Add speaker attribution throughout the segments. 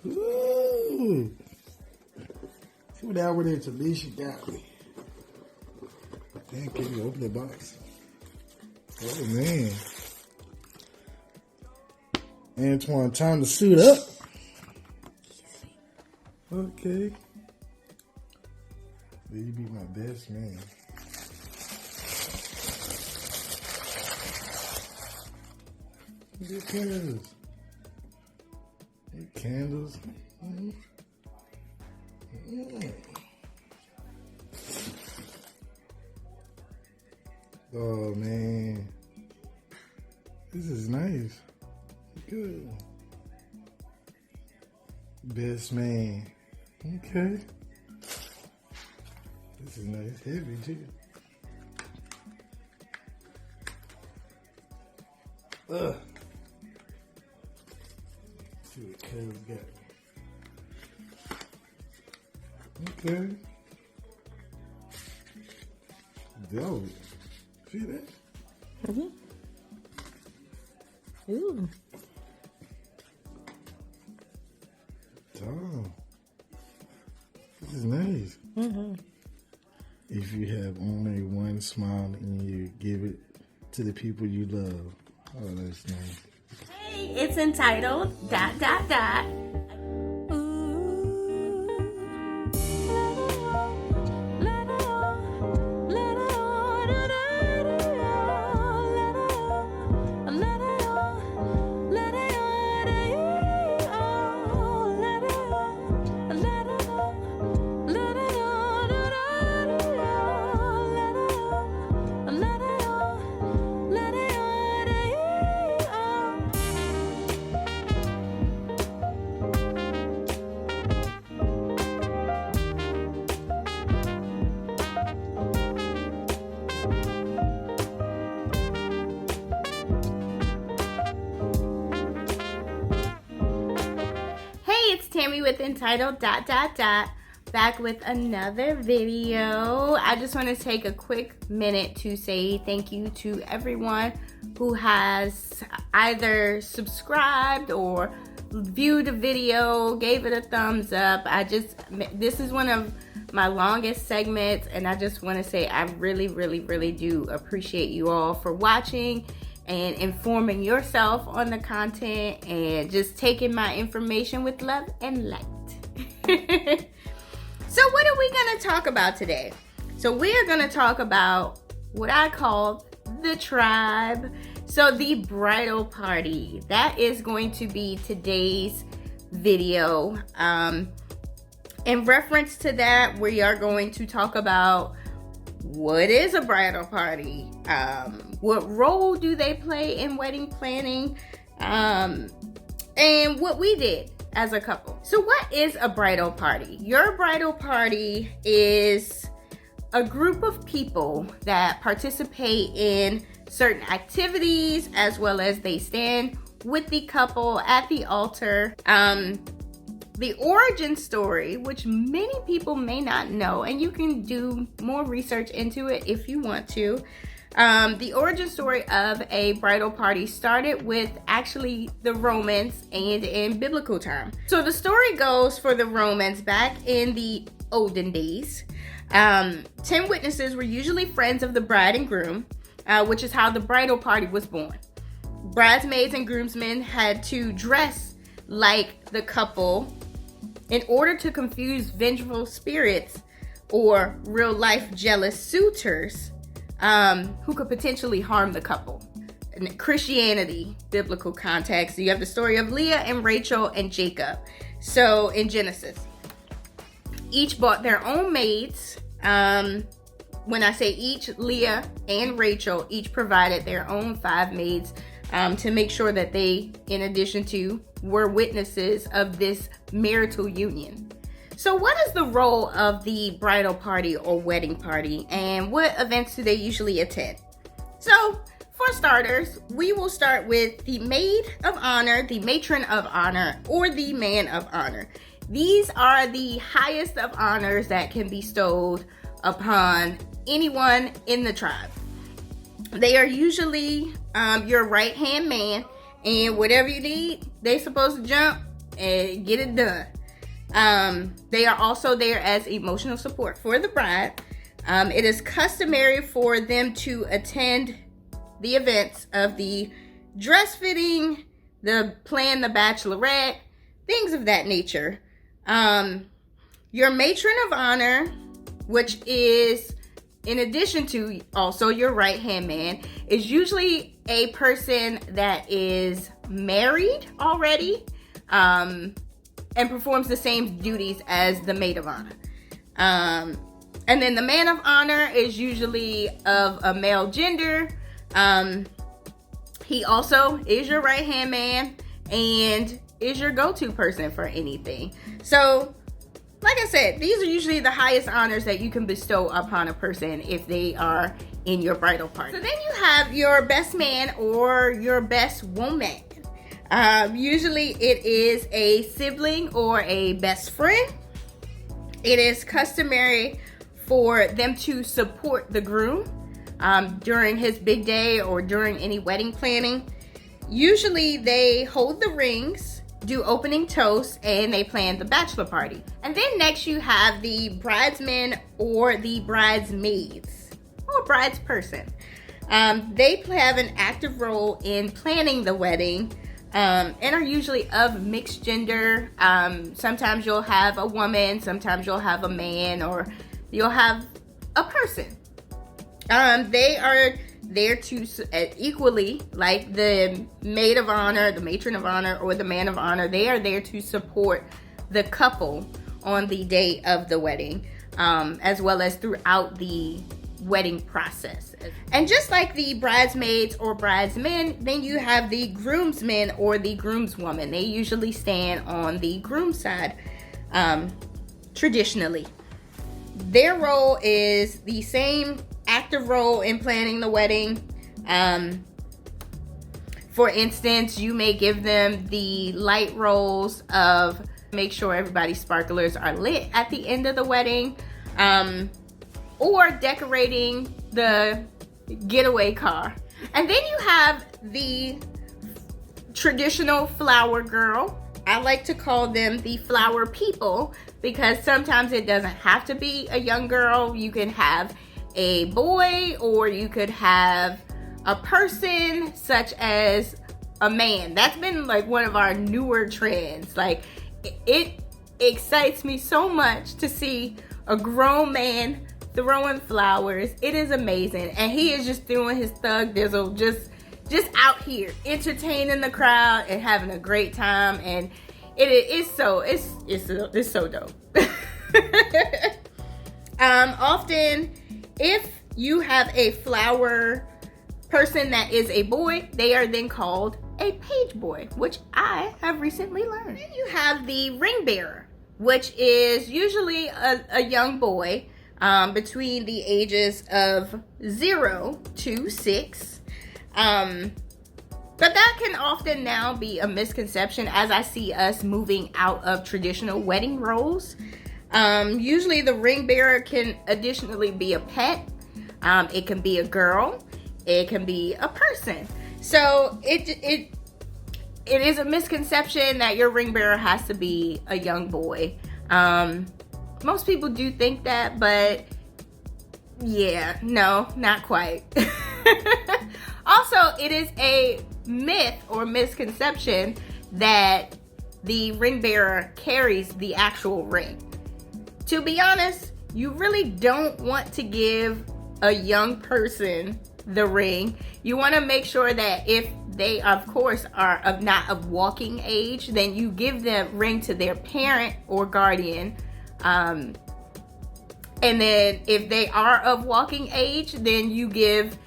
Speaker 1: Ooh. See what that with Talisha got me. Damn, can you open the box? Oh man. Antwarn, time to suit up. Okay. Will you be my best man? Good candles. Good candles. Oh man. This is nice. Good. Best man. Okay. This is nice. Heavy too. Ugh. See what Cuz got. Okay. Velvet. See that?
Speaker 2: Mm-hmm. Ooh.
Speaker 1: Oh. This is nice.
Speaker 2: Mm-hmm.
Speaker 1: If you have only one smile and you give it to the people you love. Oh, that's nice.
Speaker 2: Hey, it's entitled ... Tammy with entitled ... back with another video. I just want to take a quick minute to say thank you to everyone who has either subscribed or viewed a video, gave it a thumbs up. This is one of my longest segments, and I just want to say I really do appreciate you all for watching and informing yourself on the content and just taking my information with love and light. So what are we going to talk about today? So we are going to talk about what I call the tribe. So the bridal party, that is going to be today's video. In reference to that, we are going to talk about what is a bridal party? What role do they play in wedding planning? And what we did as a couple. So what is a bridal party? Your bridal party is a group of people that participate in certain activities, as well as they stand with the couple at the altar. The origin story, which many people may not know, and you can do more research into it if you want to. The origin story of a bridal party started with actually the Romans and in biblical time. So the story goes for the Romans back in the olden days. 10 witnesses were usually friends of the bride and groom, which is how the bridal party was born. Bridesmaids and groomsmen had to dress like the couple in order to confuse vengeful spirits or real life jealous suitors who could potentially harm the couple. In Christianity, biblical context, you have the story of Leah and Rachel and Jacob. So in Genesis, each bought their own maids. When I say each, Leah and Rachel each provided their own 5 maids to make sure that they, in addition to, were witnesses of this marital union. So what is the role of the bridal party or wedding party, and what events do they usually attend? So for starters, we will start with the maid of honor, the matron of honor, or the man of honor. These are the highest of honors that can be bestowed upon anyone in the tribe. They are usually your right-hand man, and whatever you need, they supposed to jump and get it done. They are also there as emotional support for the bride. It is customary for them to attend the events of the dress fitting, plan the bachelorette, things of that nature. Your matron of honor, which is in addition to also your right-hand man, is usually a person that is married already, and performs the same duties as the maid of honor. And then the man of honor is usually of a male gender. He also is your right-hand man and is your go-to person for anything. So, like I said, these are usually the highest honors that you can bestow upon a person if they are in your bridal party. So then you have your best man or your best woman. Usually it is a sibling or a best friend. It is customary for them to support the groom during his big day or during any wedding planning. Usually they hold the rings, do opening toasts, and they plan the bachelor party. And then next you have the bridesmen or the bridesmaids or bridesperson. They have an active role in planning the wedding, and are usually of mixed gender. Sometimes you'll have a woman, sometimes you'll have a man, or you'll have a person. They are there to equally, like the maid of honor, the matron of honor, or the man of honor, they are there to support the couple on the day of the wedding, as well as throughout the wedding process. And just like the bridesmaids or bridesmen, then you have the groomsmen or the groomswoman. They usually stand on the groom side, traditionally. Their role is the same active role in planning the wedding. For instance, you may give them the light roles of make sure everybody's sparklers are lit at the end of the wedding, or decorating the getaway car. And then you have the traditional flower girl. I like to call them the flower people, because sometimes it doesn't have to be a young girl. You can have a boy, or you could have a person such as a man. That's been like one of our newer trends. Like, it excites me so much to see a grown man throwing flowers. It is amazing. And he is just doing his thug dizzle, just out here entertaining the crowd and having a great time. And it's so dope. Often, if you have a flower person that is a boy, they are then called a page boy, which I have recently learned. Then you have the ring bearer, which is usually a young boy between the ages of 0 to 6. But that can often now be a misconception, as I see us moving out of traditional wedding roles. Usually the ring bearer can additionally be a pet. It can be a girl. It can be a person. So it is a misconception that your ring bearer has to be a young boy. Most people do think that, but yeah, no, not quite. Also, it is a myth or misconception that the ring bearer carries the actual ring. To be honest, you really don't want to give a young person the ring. You want to make sure that if they, of course, are not of walking age, then you give the ring to their parent or guardian. And then if they are of walking age, then you give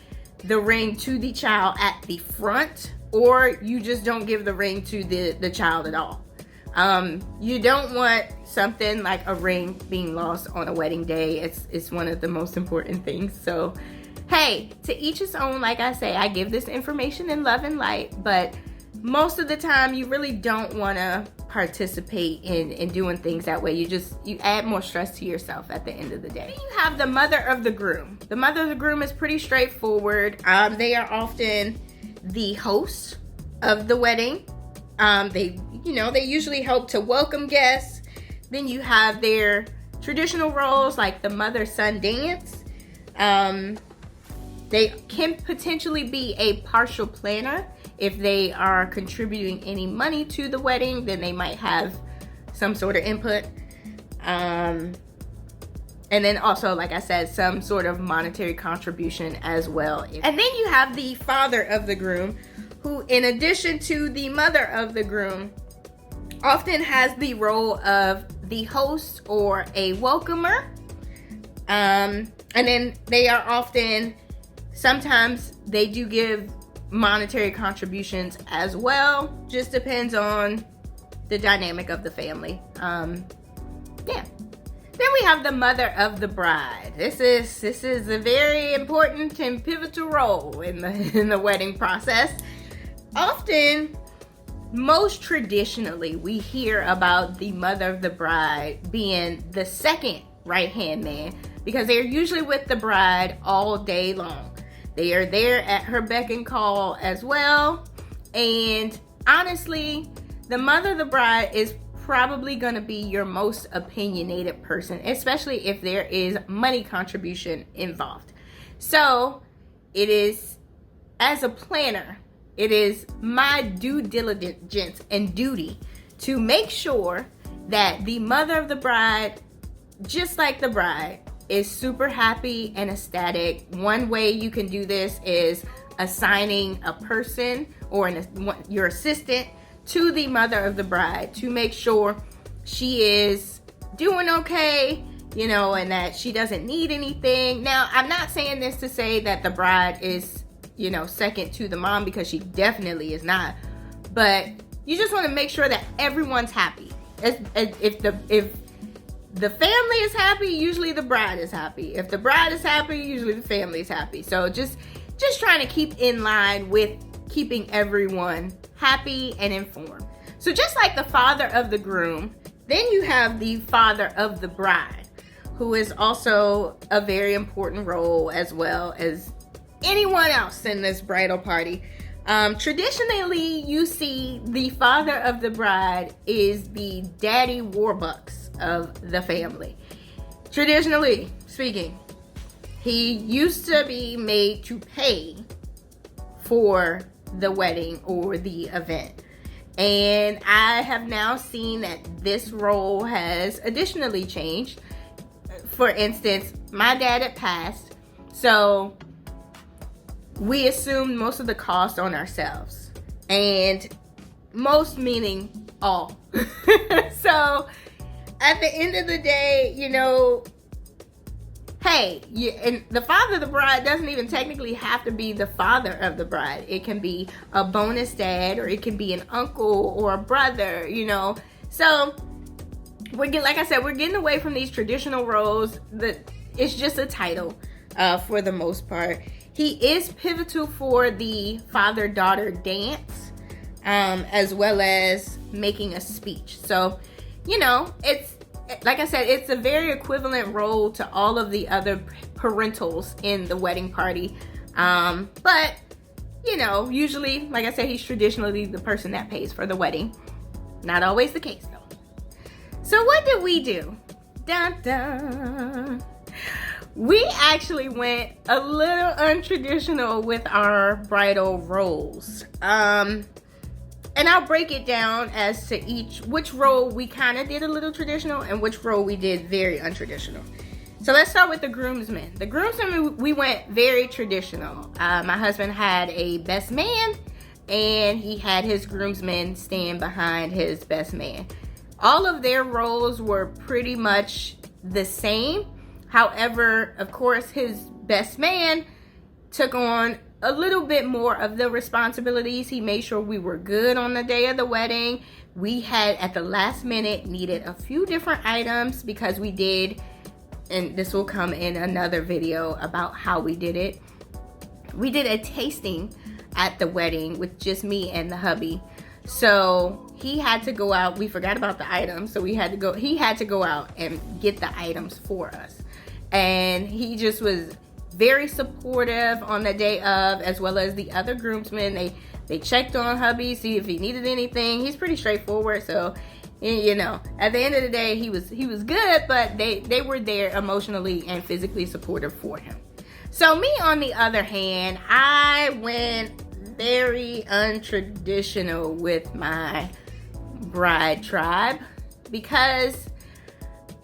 Speaker 2: the ring to the child at the front, or you just don't give the ring to the child at all. You don't want something like a ring being lost on a wedding day. It's one of the most important things. So, hey, to each his own. Like I say, I give this information in love and light, but most of the time you really don't want to participate in doing things that way. You add more stress to yourself at the end of the day. Then you have the mother of the groom. The mother of the groom is pretty straightforward. They are often the host of the wedding. They they usually help to welcome guests. Then you have their traditional roles like the mother-son dance. They can potentially be a partial planner. If they are contributing any money to the wedding, then they might have some sort of input. And then also, like I said, some sort of monetary contribution as well. And then you have the father of the groom, who, in addition to the mother of the groom, often has the role of the host or a welcomer. And then they are often, sometimes they do give monetary contributions as well. Just depends on the dynamic of the family. Yeah. Then we have the mother of the bride. This is a very important and pivotal role in the wedding process. Often, most traditionally, we hear about the mother of the bride being the second right-hand man, because they're usually with the bride all day long. They are there at her beck and call as well. And honestly, the mother of the bride is probably going to be your most opinionated person, especially if there is money contribution involved. So it is, as a planner, it is my due diligence and duty to make sure that the mother of the bride, just like the bride, is super happy and ecstatic. One way you can do this is assigning a person or your assistant to the mother of the bride to make sure she is doing okay, and that she doesn't need anything. Now, I'm not saying this to say that the bride is, second to the mom, because she definitely is not. But you just want to make sure that everyone's happy. If the family is happy, usually the bride is happy. If the bride is happy, usually the family is happy. So just trying to keep in line with keeping everyone happy and informed. So just like the father of the groom, then you have the father of the bride, who is also a very important role, as well as anyone else in this bridal party. Traditionally, you see the father of the bride is the daddy warbucks of the family. Traditionally speaking, he used to be made to pay for the wedding or the event. And I have now seen that this role has additionally changed. For instance, my dad had passed, so we assumed most of the cost on ourselves. And most meaning all. So at the end of the day, hey, and the father of the bride doesn't even technically have to be the father of the bride. It can be a bonus dad, or it can be an uncle or a brother, So like I said, we're getting away from these traditional roles. It's just a title for the most part. He is pivotal for the father-daughter dance, as well as making a speech. So, it's, like I said, it's a very equivalent role to all of the other parentals in the wedding party. But, usually, like I said, he's traditionally the person that pays for the wedding. Not always the case, though. So what did we do? Dun, dun. We actually went a little untraditional with our bridal roles. And I'll break it down as to which role we kind of did a little traditional and which role we did very untraditional. So let's start with the groomsmen. The groomsmen, we went very traditional. My husband had a best man, and he had his groomsmen stand behind his best man. All of their roles were pretty much the same. However, of course, his best man took on a little bit more of the responsibilities. He made sure we were good on the day of the wedding. We had, at the last minute, needed a few different items because we did, and this will come in another video about how we did it. We did a tasting at the wedding with just me and the hubby. So he had to go out. We forgot about the items, so he had to go out and get the items for us. And he just was very supportive on the day of, as well as the other groomsmen. They checked on hubby, see if he needed anything. He's pretty straightforward, so you know, at the end of the day, he was good, but they were there emotionally and physically supportive for him. So me, on the other hand, I went very untraditional with my bride tribe because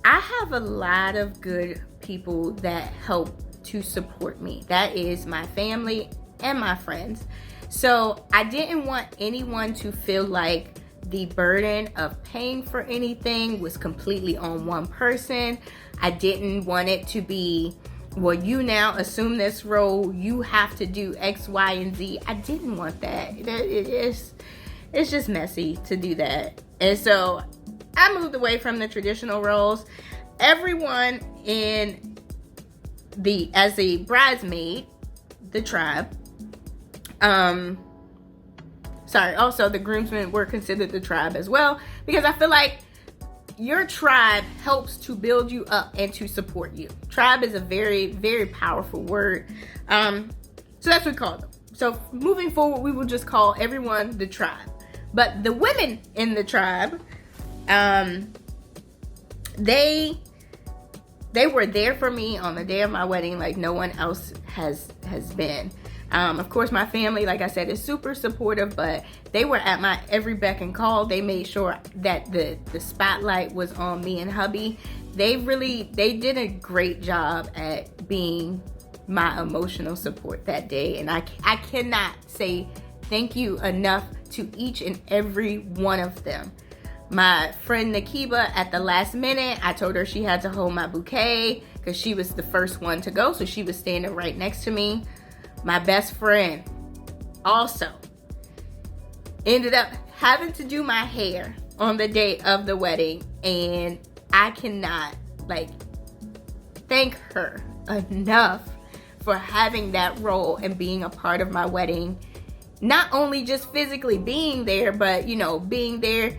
Speaker 2: I have a lot of good people that help to support me. That is my family and my friends. So I didn't want anyone to feel like the burden of paying for anything was completely on one person. I didn't want it to be, well, you now assume this role, you have to do X, Y, and Z. I didn't want that. It's just messy to do that. And so I moved away from the traditional roles. Everyone as a bridesmaid, the tribe, also the groomsmen were considered the tribe as well, because I feel like your tribe helps to build you up and to support you. Tribe is a very, very powerful word. So that's what we call them. So moving forward, we will just call everyone the tribe. But the women in the tribe, they were there for me on the day of my wedding like no one else has been. Of course, my family, like I said, is super supportive, but they were at my every beck and call. They made sure that the spotlight was on me and hubby. They did a great job at being my emotional support that day. And I cannot say thank you enough to each and every one of them. My friend Nakiba, at the last minute, I told her she had to hold my bouquet because she was the first one to go. So she was standing right next to me. My best friend also ended up having to do my hair on the day of the wedding, and I cannot thank her enough for having that role and being a part of my wedding. Not only just physically being there, but being there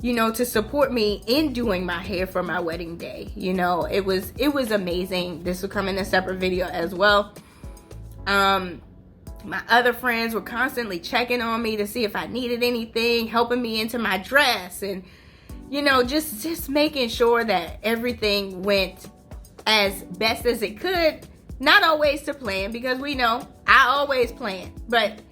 Speaker 2: to support me in doing my hair for my wedding day. It was amazing. This will come in a separate video as well. My other friends were constantly checking on me to see if I needed anything, helping me into my dress, and just making sure that everything went as best as it could. Not always to plan, because we know I always plan, but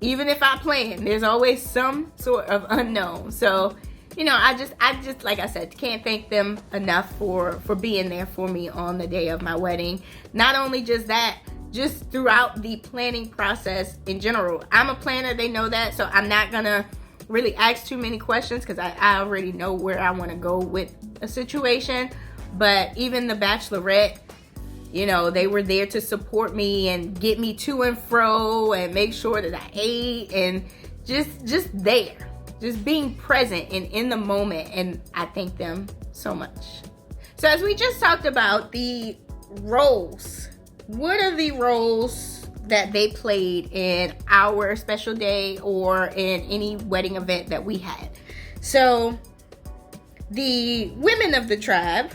Speaker 2: even if I plan, there's always some sort of unknown. So I just like I said, can't thank them enough for being there for me on the day of my wedding. Not only just that, just throughout the planning process in general. I'm a planner, they know that, so I'm not gonna really ask too many questions because I already know where I want to go with a situation. But even the bachelorette, they were there to support me and get me to and fro and make sure that I ate, and just there, just being present and in the moment. And I thank them so much. So as we just talked about the roles, what are the roles that they played in our special day or in any wedding event that we had? So the women of the tribe,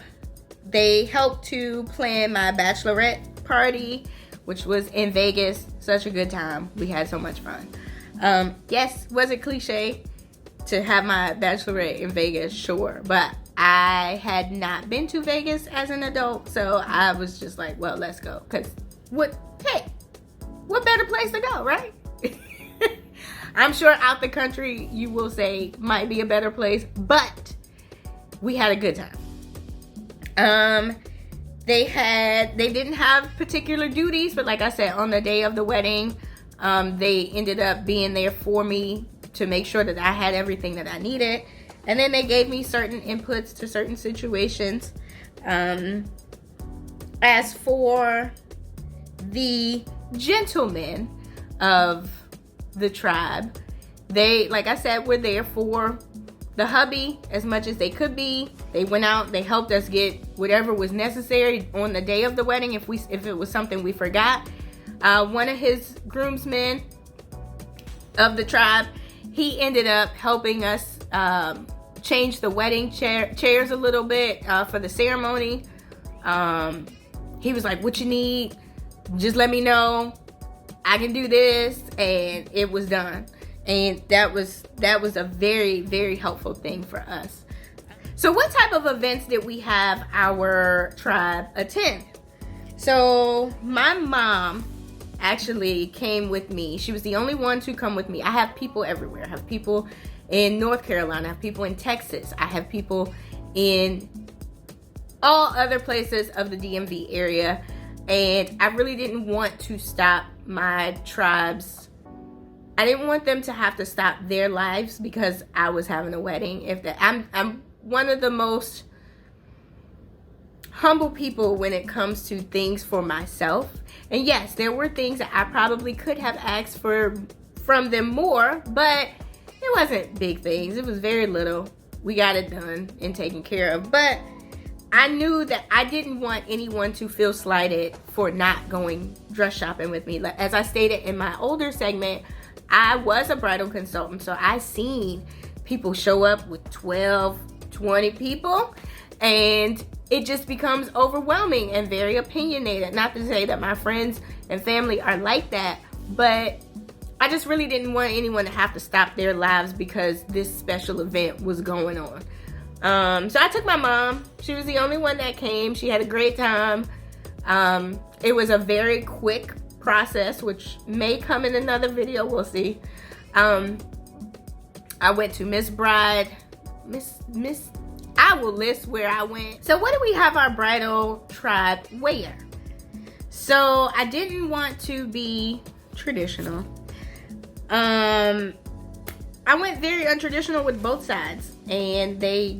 Speaker 2: they helped to plan my bachelorette party, which was in Vegas. Such a good time. We had so much fun. Yes, was it cliche to have my bachelorette in Vegas? Sure. But I had not been to Vegas as an adult, so I was just like, well, let's go. Because what better place to go, right? I'm sure out the country you will say might be a better place, but we had a good time. They didn't have particular duties, but like I said, on the day of the wedding, they ended up being there for me to make sure that I had everything that I needed. And then they gave me certain inputs to certain situations. As for the gentlemen of the tribe, they, like I said, were there for the hubby as much as they could be. They went out, they helped us get whatever was necessary on the day of the wedding if it was something we forgot. One of his groomsmen of the tribe, he ended up helping us change the wedding chairs a little bit for the ceremony. He was like, what you need? just let me know. I can do this, and it was done. And that was a very, very helpful thing for us. So what type of events did we have our tribe attend? So my mom actually came with me. She was the only one to come with me. I have people everywhere. I have people in North Carolina. I have people in Texas. I have people in all other places of the DMV area. And I really didn't want to stop my tribes. I didn't want them to have to stop their lives because I was having a wedding. I'm one of the most humble people when it comes to things for myself. And yes, there were things that I probably could have asked from them more, but it wasn't big things. It was very little. We got it done and taken care of. But I knew that I didn't want anyone to feel slighted for not going dress shopping with me. As I stated in my older segment, I was a bridal consultant, so I seen people show up with 12, 20 people, and it just becomes overwhelming and very opinionated. Not to say that my friends and family are like that, but I just really didn't want anyone to have to stop their lives because this special event was going on. So I took my mom. She was the only one that came. She had a great time. It was a very quick process, which may come in another video. We'll see. I went to Miss Bride. I will list where I went. So what do we have our bridal tribe wear? So I didn't want to be traditional. I went very untraditional with both sides, and they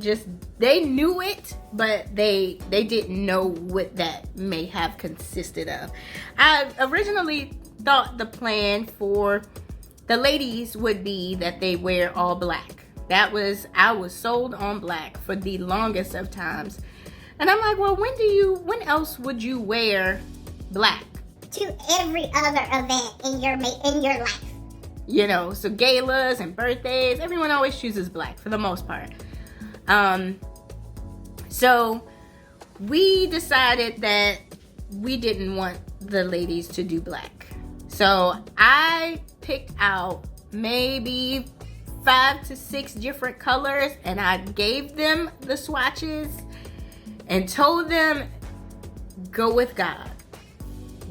Speaker 2: knew it, but they didn't know what that may have consisted of. I originally thought the plan for the ladies would be that they wear all black. I was sold on black for the longest of times. And I'm like, well, when else would you wear black?
Speaker 3: To every other event in your life.
Speaker 2: You know, so galas and birthdays, everyone always chooses black for the most part. So we decided that we didn't want the ladies to do black. So I picked out maybe 5 to 6 different colors, and I gave them the swatches and told them, go with God.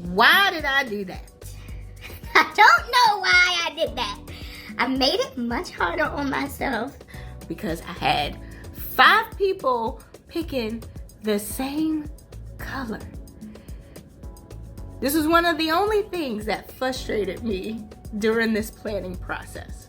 Speaker 2: Why did I do that?
Speaker 3: I don't know why I did that. I made it much harder on myself.
Speaker 2: Because I had 5 people picking the same color. This was one of the only things that frustrated me during this planning process.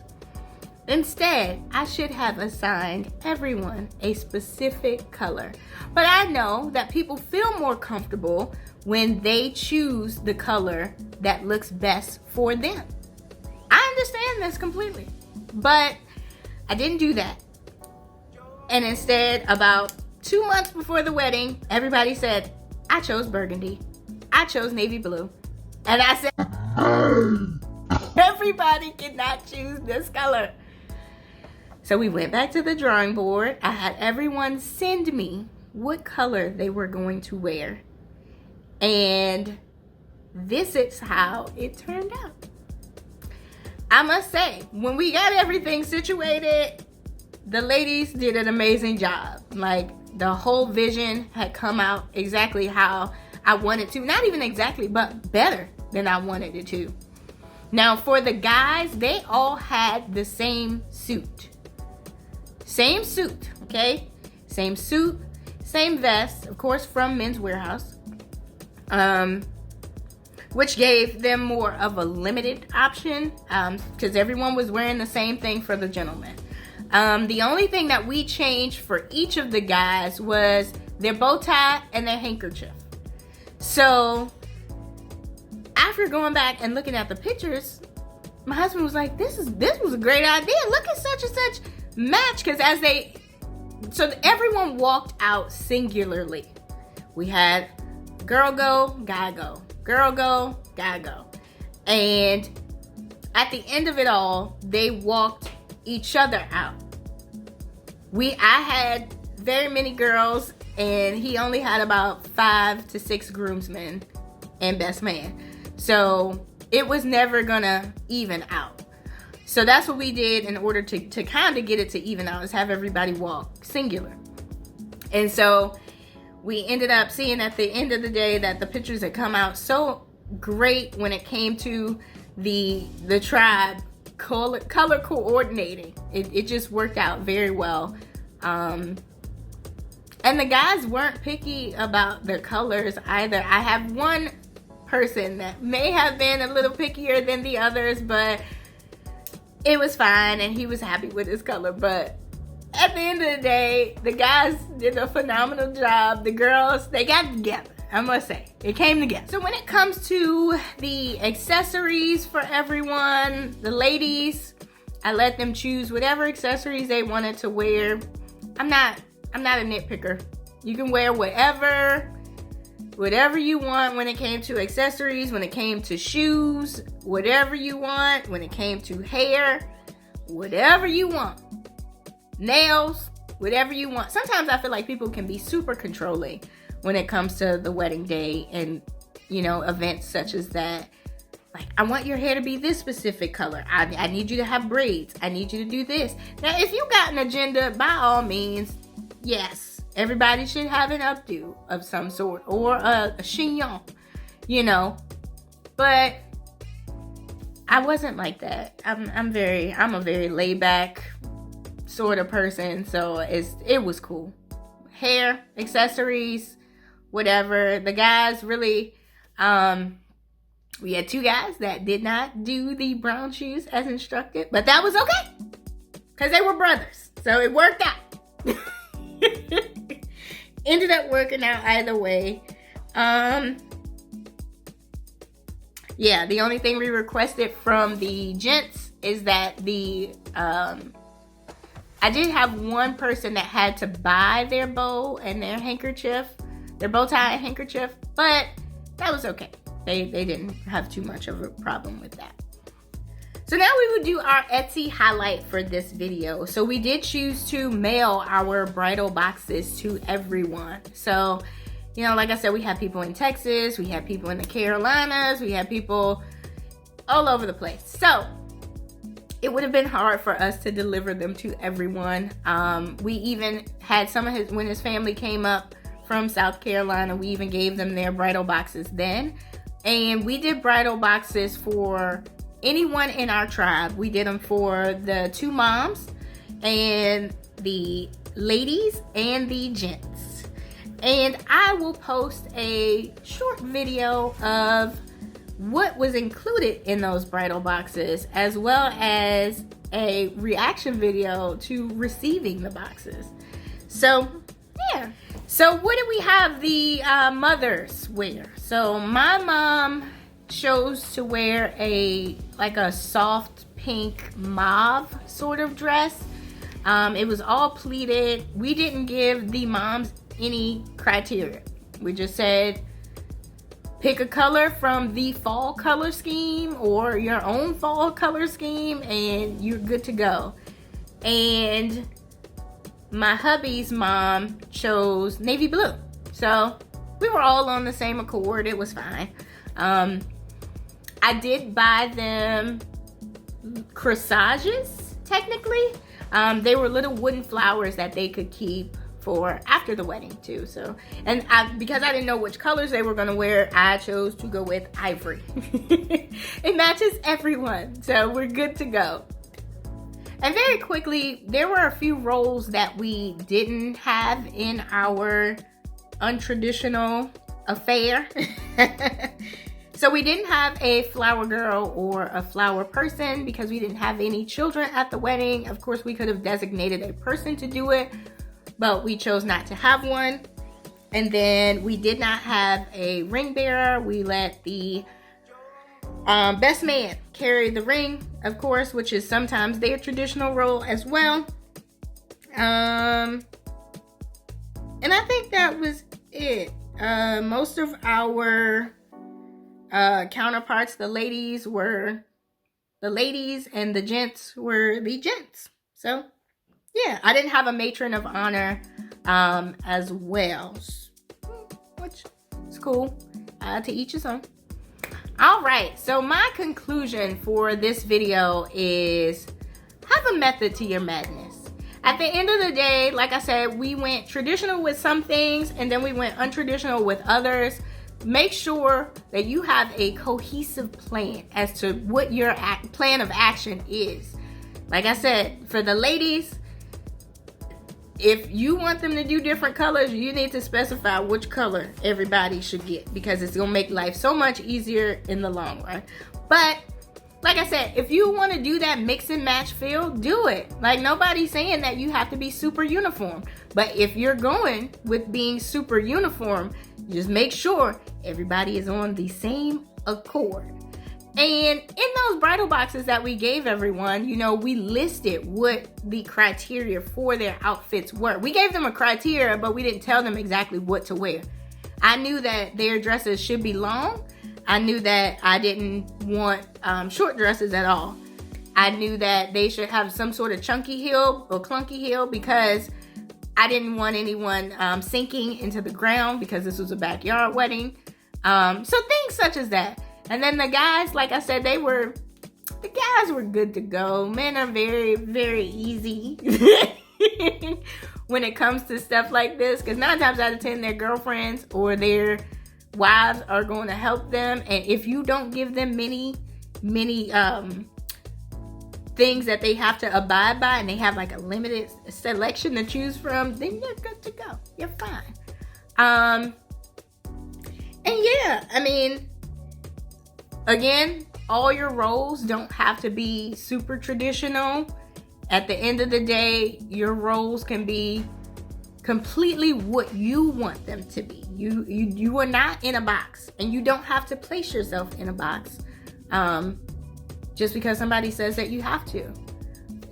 Speaker 2: Instead, I should have assigned everyone a specific color. But I know that people feel more comfortable when they choose the color that looks best for them. I understand this completely, but I didn't do that. And instead, about 2 months before the wedding, everybody said, I chose burgundy. I chose navy blue. And I said, everybody cannot choose this color. So we went back to the drawing board. I had everyone send me what color they were going to wear. And this is how it turned out. I must say, when we got everything situated, the ladies did an amazing job. Like, the whole vision had come out exactly how I wanted to. Not even exactly, but better than I wanted it to. Now, for the guys, they all had the same suit. Same suit, okay? Same suit, same vest, of course, from Men's Warehouse. Which gave them more of a limited option, because everyone was wearing the same thing for the gentlemen. The only thing that we changed for each of the guys was their bow tie and their handkerchief. So after going back and looking at the pictures, my husband was like, this was a great idea. Look at such and such match. Because so everyone walked out singularly. We had girl go, guy go. Girl go, guy go. And at the end of it all, they walked each other out. I had very many girls, and he only had about 5 to 6 groomsmen and best man. So it was never gonna even out. So that's what we did in order to kind of get it to even out, is have everybody walk singular. And so we ended up seeing at the end of the day that the pictures had come out so great when it came to the tribe color coordinating. It just worked out very well. And the guys weren't picky about their colors either. I have one person that may have been a little pickier than the others, but it was fine and he was happy with his color. But at the end of the day, the guys did a phenomenal job. The girls, they got together. I must say, it came together. So when it comes to the accessories for everyone, the ladies, I let them choose whatever accessories they wanted to wear. I'm not a nitpicker. You can wear whatever you want when it came to accessories, when it came to shoes, whatever you want, when it came to hair, whatever you want. Nails, whatever you want. Sometimes I feel like people can be super controlling when it comes to the wedding day and, you know, events such as that. Like, I want your hair to be this specific color. I need you to have braids. I need you to do this. Now, if you got an agenda, by all means, yes. Everybody should have an updo of some sort, or a chignon, you know. But I wasn't like that. I'm a very laid back sort of person, so it was cool. Hair, accessories, whatever. The guys really, we had 2 guys that did not do the brown shoes as instructed, but that was okay because they were brothers, so it worked out. Ended up working out either way. Yeah, the only thing we requested from the gents is that I did have one person that had to buy their bow and their handkerchief, their bow tie and handkerchief, but that was okay. They didn't have too much of a problem with that. So now we will do our Etsy highlight for this video. So we did choose to mail our bridal boxes to everyone. So, you know, like I said, we have people in Texas, we have people in the Carolinas, we have people all over the place. So it would have been hard for us to deliver them to everyone. We even had when his family came up from South Carolina, we even gave them their bridal boxes then. And we did bridal boxes for anyone in our tribe. We did them for the 2 moms and the ladies and the gents. And I will post a short video of what was included in those bridal boxes, as well as a reaction video to receiving the boxes. So yeah. So what do we have the mothers wear? So my mom chose to wear a soft pink mauve sort of dress. It was all pleated. We didn't give the moms any criteria. We just said pick a color from the fall color scheme or your own fall color scheme and you're good to go. And my hubby's mom chose navy blue. So we were all on the same accord. It was fine. I did buy them corsages, technically. They were little wooden flowers that they could keep for after the wedding too. So, and because I didn't know which colors they were gonna wear, I chose to go with ivory. It matches everyone, so we're good to go. And very quickly, there were a few roles that we didn't have in our untraditional affair. So we didn't have a flower girl or a flower person because we didn't have any children at the wedding. Of course, we could have designated a person to do it, but we chose not to have one. And then we did not have a ring bearer. We let the best man carry the ring, of course, which is sometimes their traditional role as well. And I think that was it. Most of our counterparts, the ladies were the ladies and the gents were the gents. So yeah, I didn't have a matron of honor as well, which is cool. to each his own. All right, so my conclusion for this video is have a method to your madness. At the end of the day, like I said, we went traditional with some things and then we went untraditional with others. Make sure that you have a cohesive plan as to what your plan of action is. Like I said, for the ladies, if you want them to do different colors, you need to specify which color everybody should get, because it's gonna make life so much easier in the long run. But like I said, if you want to do that mix and match feel, do it. Like, nobody's saying that you have to be super uniform. But if you're going with being super uniform, just make sure everybody is on the same accord. And in those bridal boxes that we gave everyone, you know, we listed what the criteria for their outfits were. We gave them a criteria, but we didn't tell them exactly what to wear. I knew that their dresses should be long. I knew that I didn't want short dresses at all. I knew that they should have some sort of chunky heel or clunky heel, because I didn't want anyone sinking into the ground, because this was a backyard wedding. So things such as that. And then the guys, like I said, the guys were good to go. Men are very, very easy when it comes to stuff like this, because 9 times out of 10, their girlfriends or their wives are going to help them. And if you don't give them many things that they have to abide by, and they have like a limited selection to choose from, then you're good to go. You're fine. And yeah, I mean, again, all your roles don't have to be super traditional. At the end of the day, your roles can be completely what you want them to be. You are not in a box, and you don't have to place yourself in a box just because somebody says that you have to.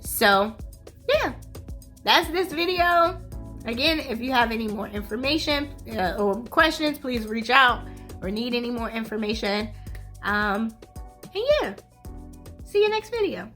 Speaker 2: So yeah, that's this video. Again, if you have any more information or questions, please reach out, or need any more information. And yeah, see you next video.